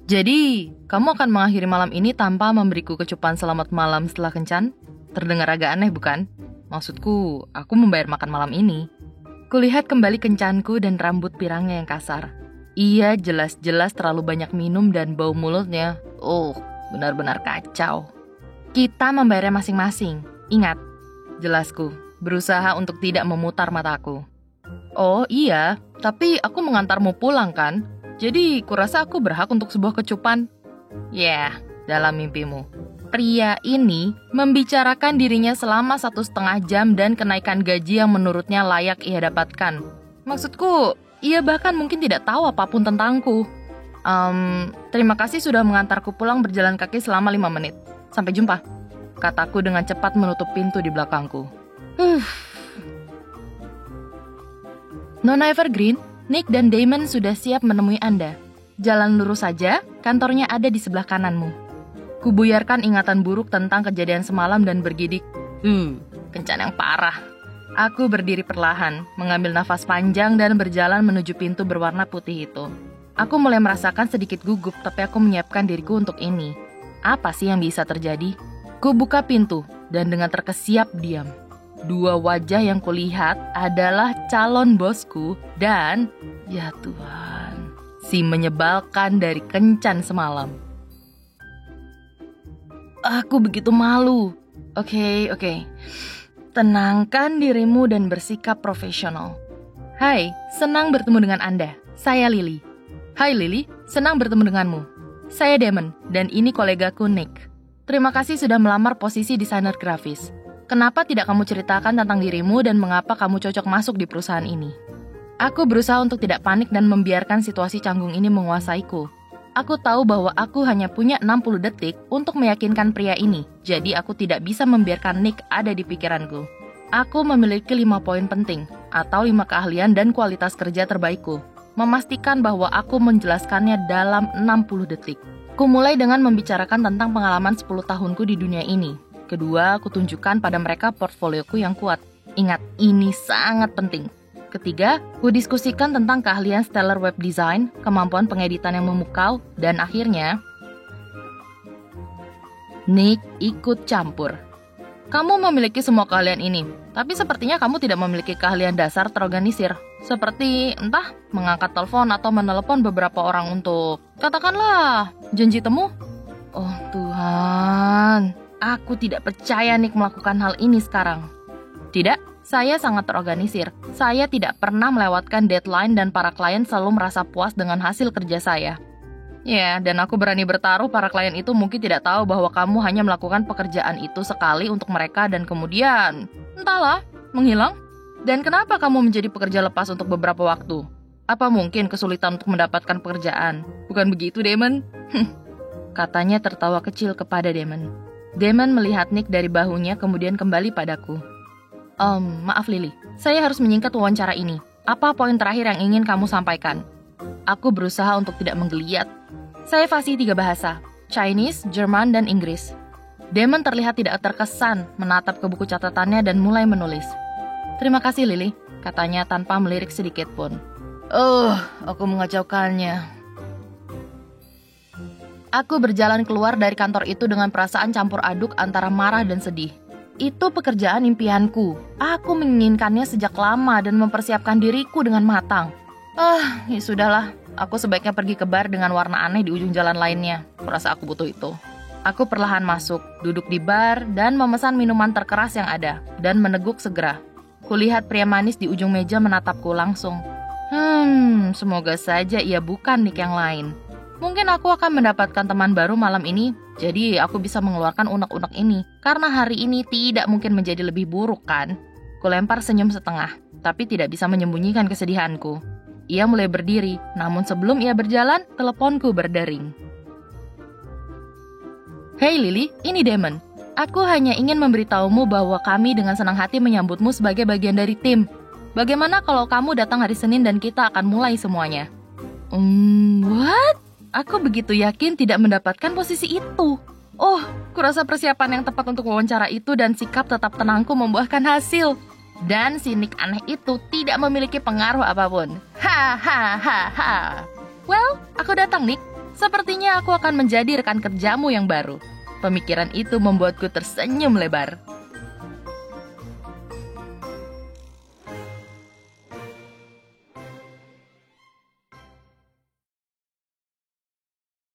Jadi, kamu akan mengakhiri malam ini tanpa memberiku kecupan selamat malam setelah kencan? Terdengar agak aneh, bukan? Maksudku, aku membayar makan malam ini. Kulihat kembali kencanku dan rambut pirangnya yang kasar. Ia jelas-jelas terlalu banyak minum dan bau mulutnya. Benar-benar kacau. Kita membayarnya masing-masing. Ingat, jelasku, berusaha untuk tidak memutar mataku. Oh iya, tapi aku mengantarmu pulang kan? Jadi kurasa aku berhak untuk sebuah kecupan. Dalam mimpimu. Pria ini membicarakan dirinya selama 1,5 jam dan kenaikan gaji yang menurutnya layak ia dapatkan. Maksudku, ia bahkan mungkin tidak tahu apapun tentangku. Terima kasih sudah mengantarku pulang berjalan kaki selama 5 menit. Sampai jumpa, kataku dengan cepat menutup pintu di belakangku. Nona Evergreen, Nick dan Damon sudah siap menemui Anda. Jalan lurus saja, kantornya ada di sebelah kananmu. Kubuyarkan ingatan buruk tentang kejadian semalam dan bergidik. Kencan yang parah. Aku berdiri perlahan, mengambil nafas panjang dan berjalan menuju pintu berwarna putih itu. Aku mulai merasakan sedikit gugup, tapi aku menyiapkan diriku untuk ini. Apa sih yang bisa terjadi? Ku buka pintu, dan dengan terkesiap diam. 2 wajah yang kulihat adalah calon bosku dan, ya Tuhan, si menyebalkan dari kencan semalam. Aku begitu malu. Oke. Tenangkan dirimu dan bersikap profesional. Hai, senang bertemu dengan Anda. Saya Lily. Hai Lily, senang bertemu denganmu. Saya Damon, dan ini kolegaku Nick. Terima kasih sudah melamar posisi desainer grafis. Kenapa tidak kamu ceritakan tentang dirimu dan mengapa kamu cocok masuk di perusahaan ini? Aku berusaha untuk tidak panik dan membiarkan situasi canggung ini menguasaiku. Aku tahu bahwa aku hanya punya 60 detik untuk meyakinkan pria ini, jadi aku tidak bisa membiarkan Nick ada di pikiranku. Aku memiliki 5 poin penting, atau 5 keahlian dan kualitas kerja terbaikku. Memastikan bahwa aku menjelaskannya dalam 60 detik. Ku mulai dengan membicarakan tentang pengalaman 10 tahunku di dunia ini. Kedua, aku tunjukkan pada mereka portfolioku yang kuat. Ingat, ini sangat penting. Ketiga, ku diskusikan tentang keahlian stellar web design, kemampuan pengeditan yang memukau, dan akhirnya, Nick ikut campur. Kamu memiliki semua keahlian ini, tapi sepertinya kamu tidak memiliki keahlian dasar terorganisir. Seperti, mengangkat telepon atau menelepon beberapa orang untuk, katakanlah, janji temu. Oh Tuhan, aku tidak percaya Nick melakukan hal ini sekarang. Tidak, saya sangat terorganisir. Saya tidak pernah melewatkan deadline dan para klien selalu merasa puas dengan hasil kerja saya. Dan aku berani bertaruh para klien itu mungkin tidak tahu bahwa kamu hanya melakukan pekerjaan itu sekali untuk mereka dan kemudian, entahlah, menghilang. Dan kenapa kamu menjadi pekerja lepas untuk beberapa waktu? Apa mungkin kesulitan untuk mendapatkan pekerjaan? Bukan begitu, Damon? Katanya tertawa kecil kepada Damon. Damon melihat Nick dari bahunya kemudian kembali padaku. Maaf Lily, saya harus menyingkat wawancara ini. Apa poin terakhir yang ingin kamu sampaikan? Aku berusaha untuk tidak menggeliat. Saya fasih 3 bahasa, Chinese, Jerman, dan Inggris. Damon terlihat tidak terkesan menatap ke buku catatannya dan mulai menulis. Terima kasih Lily, katanya tanpa melirik sedikit pun. Aku mengacaukannya. Aku berjalan keluar dari kantor itu dengan perasaan campur aduk antara marah dan sedih. Itu pekerjaan impianku. Aku menginginkannya sejak lama dan mempersiapkan diriku dengan matang. Ya sudahlah. Aku sebaiknya pergi ke bar dengan warna aneh di ujung jalan lainnya. Kurasa aku butuh itu. Aku perlahan masuk, duduk di bar, dan memesan minuman terkeras yang ada, dan meneguk segera. Kulihat pria manis di ujung meja menatapku langsung. Semoga saja ia bukan Nick yang lain. Mungkin aku akan mendapatkan teman baru malam ini, jadi aku bisa mengeluarkan unek-unek ini. Karena hari ini tidak mungkin menjadi lebih buruk, kan? Kulempar senyum setengah, tapi tidak bisa menyembunyikan kesedihanku. Ia mulai berdiri, namun sebelum ia berjalan, teleponku berdering. Hey Lily, ini Damon. Aku hanya ingin memberitahumu bahwa kami dengan senang hati menyambutmu sebagai bagian dari tim. Bagaimana kalau kamu datang hari Senin dan kita akan mulai semuanya? What? Aku begitu yakin tidak mendapatkan posisi itu. Kurasa persiapan yang tepat untuk wawancara itu dan sikap tetap tenangku membuahkan hasil. Dan si Nick aneh itu tidak memiliki pengaruh apapun. Well, aku datang Nick. Sepertinya aku akan menjadi rekan kerjamu yang baru. Pemikiran itu membuatku tersenyum lebar.